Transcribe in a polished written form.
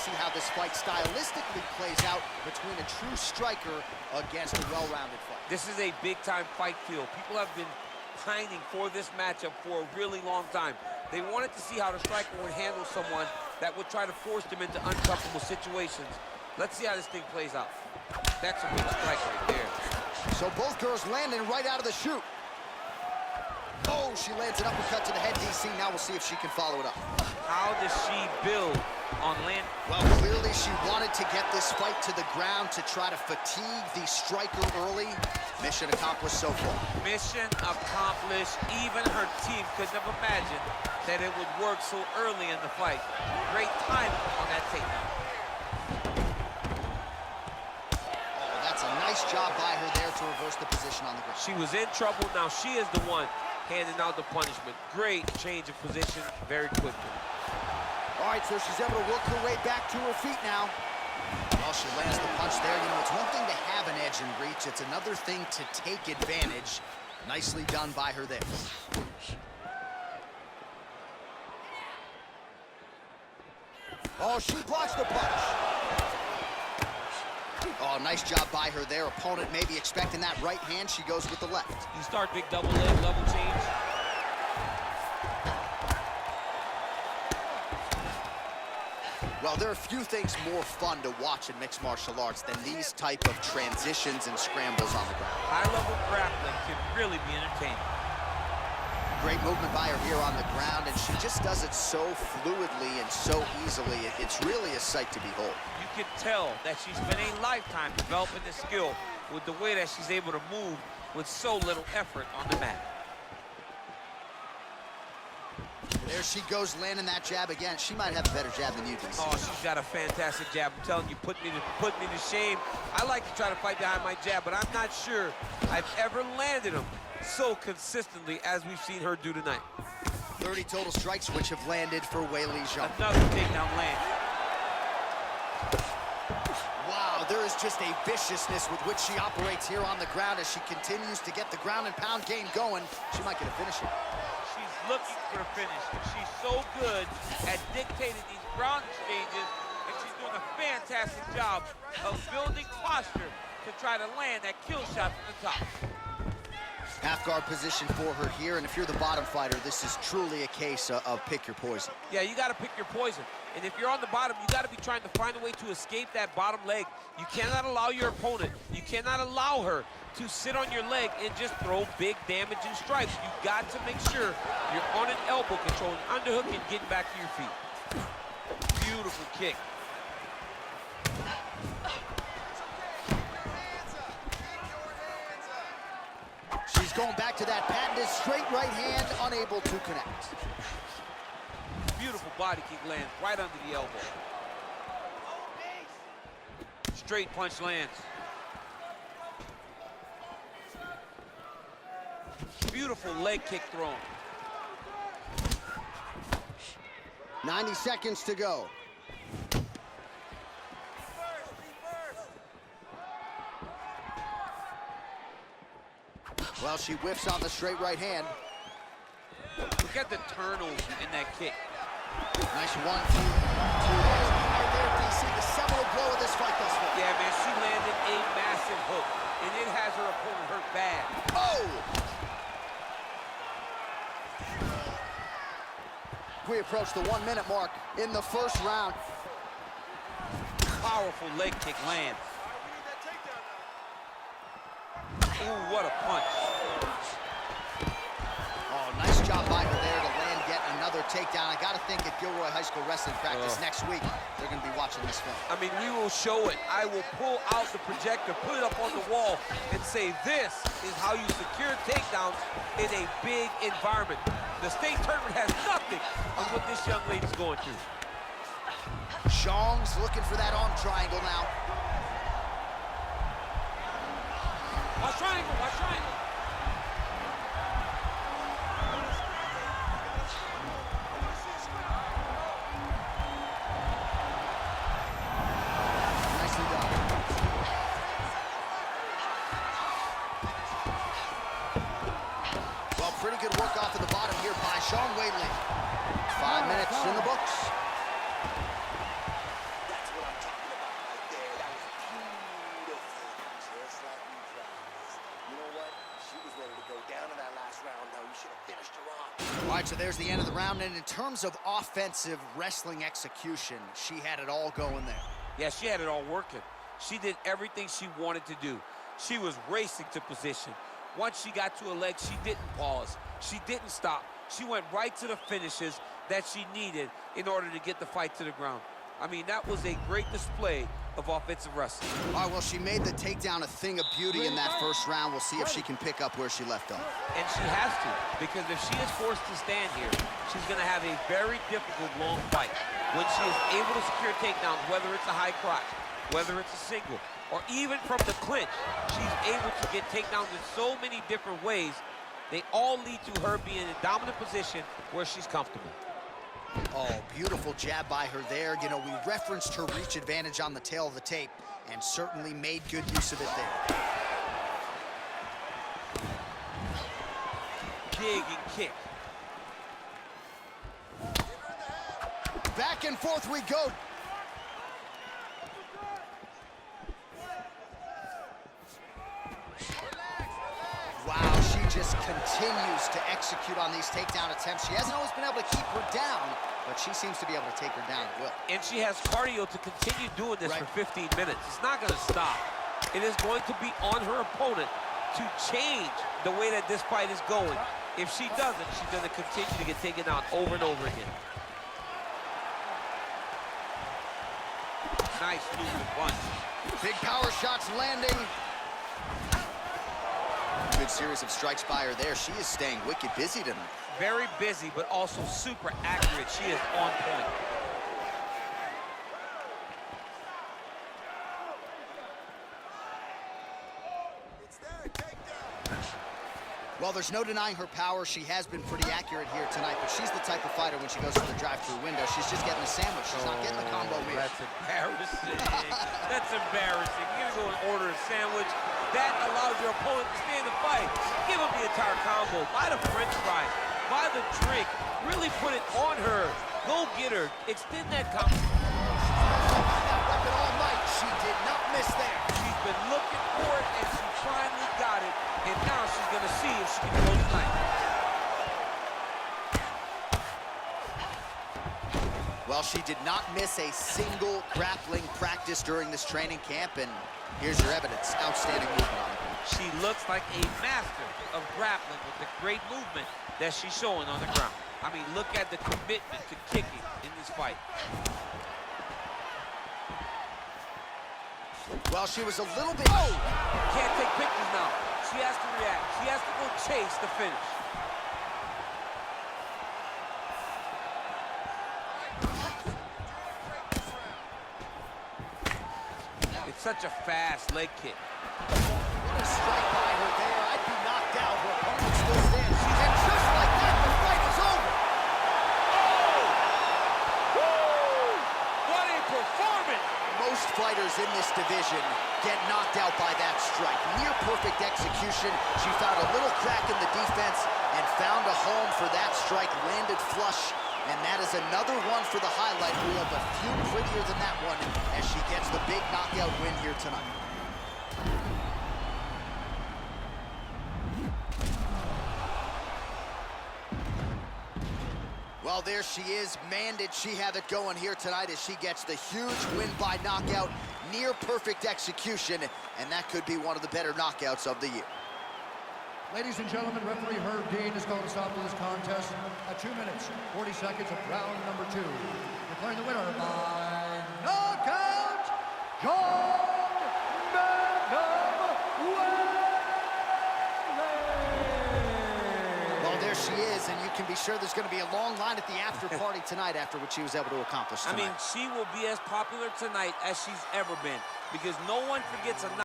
see how this fight stylistically plays out between a true striker against a well-rounded fight. This is a big-time fight feel. People have been pining for this matchup for a really long time. They wanted to see how the striker would handle someone that would try to force them into uncomfortable situations. Let's see how this thing plays out. That's a big strike right there. So both girls landing right out of the chute. Oh, she lands an uppercut to the head, DC. Now we'll see if she can follow it up. How does she build on land? Well, clearly she wanted to get this fight to the ground to try to fatigue the striker early. Mission accomplished so far. Mission accomplished. Even her team couldn't have imagined that it would work so early in the fight. Great timing on that takedown. Oh, that's a nice job by her there to reverse the position on the ground. She was in trouble. Now she is the one handing out the punishment. Great change of position very quickly. All right, so she's able to work her way back to her feet now. Well, she lands the punch there. You know, it's one thing to have an edge in reach. It's another thing to take advantage. Nicely done by her there. Oh, she blocks the punch. Oh, nice job by her there. Opponent maybe expecting that right hand. She goes with the left. You start big double leg, level change. Well, there are few things more fun to watch in mixed martial arts than these type of transitions and scrambles on the ground. High-level grappling can really be entertaining. Great movement by her here on the ground, and she just does it so fluidly and so easily. It's really a sight to behold. You can tell that she's spent a lifetime developing this skill with the way that she's able to move with so little effort on the mat. There she goes, landing that jab again. She might have a better jab than you, DC. Oh, she's got a fantastic jab. I'm telling you, put me to shame. I like to try to fight behind my jab, but I'm not sure I've ever landed them so consistently as we've seen her do tonight. 30 total strikes, which have landed for Weili Zhang. Another takedown land. Wow, there is just a viciousness with which she operates here on the ground as she continues to get the ground and pound game going. She might get a finish here. She's looking for a finish. She's so good at dictating these ground exchanges, and she's doing a fantastic job of building posture to try to land that kill shot from the top. Half guard position for her here, and if you're the bottom fighter, this is truly a case of pick your poison. Yeah, you got to pick your poison. And if you're on the bottom, you got to be trying to find a way to escape that bottom leg. You cannot allow your opponent, you cannot allow her to sit on your leg and just throw big damaging strikes. You got to make sure you're on an elbow control, an underhook, and getting back to your feet. Beautiful kick. She's going back to that patented straight right hand, unable to connect. Beautiful body kick lands right under the elbow. Straight punch lands. Beautiful leg kick thrown. 90 seconds to go. Well, she whiffs on the straight right hand. Look at the turnover in that kick. Nice 1, 2, 2. Right there, DC, the seminal blow of this fight thus far. Yeah, man, she landed a massive hook, and it has her opponent hurt bad. Oh! We approach the 1 minute mark in the first round. Powerful leg kick lands. Ooh, what a punch. Oh, nice job by her there to land yet another takedown. I got to think at Gilroy High School wrestling practice next week, they're going to be watching this film. I mean, we will show it. I will pull out the projector, put it up on the wall, and say, this is how you secure takedowns in a big environment. The state tournament has nothing on what this young lady's going through. Zhang's looking for that arm triangle now. Watch triangle, watch triangle. Nicely done. Well, pretty good work off of the bottom here by zhangweili. 5 minutes in the books. All right, so there's the end of the round, and in terms of offensive wrestling execution, she had it all going there. Yeah, she had it all working. She did everything she wanted to do. She was racing to position. Once she got to a leg, she didn't pause. She didn't stop. She went right to the finishes that she needed in order to get the fight to the ground. I mean, that was a great display of offensive wrestling. All right, well, she made the takedown a thing of beauty in that first round. We'll see if she can pick up where she left off. And she has to, because if she is forced to stand here, she's going to have a very difficult, long fight. When she is able to secure takedowns, whether it's a high crotch, whether it's a single, or even from the clinch, she's able to get takedowns in so many different ways. They all lead to her being in a dominant position where she's comfortable. Oh, beautiful jab by her there. You know, we referenced her reach advantage on the tail of the tape and certainly made good use of it there. Dig and kick. Back and forth we go. Wow, she just continues to execute on these takedown attempts. She hasn't always been able to keep her down, but she seems to be able to take her down at will. And she has cardio to continue doing this for 15 minutes. It's not going to stop. It is going to be on her opponent to change the way that this fight is going. If she doesn't, she's going to continue to get taken out over and over again. Nice movement punch. Big power shots landing. Good series of strikes by her there. She is staying wicked busy tonight. Very busy, but also super accurate. She is on point. Well, there's no denying her power. She has been pretty accurate here tonight, but she's the type of fighter when she goes to the drive-through window, she's just getting the sandwich. She's not getting the combo meal. That's embarrassing. That's embarrassing. You're going to go and order a sandwich. That allows your opponent to stay in the fight. Give him the entire combo. Buy the French fries. Buy the drink. Really put it on her. Go get her. Extend that combo. That weapon all night. She did not miss there. She's been looking for it, and she finally got it. And now she's going to see if she can close the night. Well, she did not miss a single grappling practice during this training camp, and here's your evidence. Outstanding movement on her. She looks like a master of grappling with the great movement that she's showing on the ground. I mean, look at the commitment to kicking in this fight. Well, she was a little bit... Oh! Can't take pictures now. She has to react. She has to go chase the finish. It's such a fast leg kick. What a strike by her there. I'd be knocked out. Her opponent still stands. And just like that, the fight is over. Oh! Woo! What a performance! Most fighters in this division get knocked out by that strike. Near perfect execution. She found a little crack in the defense and found a home for that strike. Landed flush. And that is another one for the highlight reel, but few prettier than that one as she gets the big knockout win here tonight. Well, there she is. Man, did she have it going here tonight as she gets the huge win by knockout. Near perfect execution, and that could be one of the better knockouts of the year. Ladies and gentlemen, referee Herb Dean has called a stop to this contest at 2 minutes, 40 seconds of round number 2. Declaring the winner by knockout, Well, there she is, and you can be sure there's going to be a long line at the after party tonight after what she was able to accomplish tonight. I mean, she will be as popular tonight as she's ever been, because no one forgets a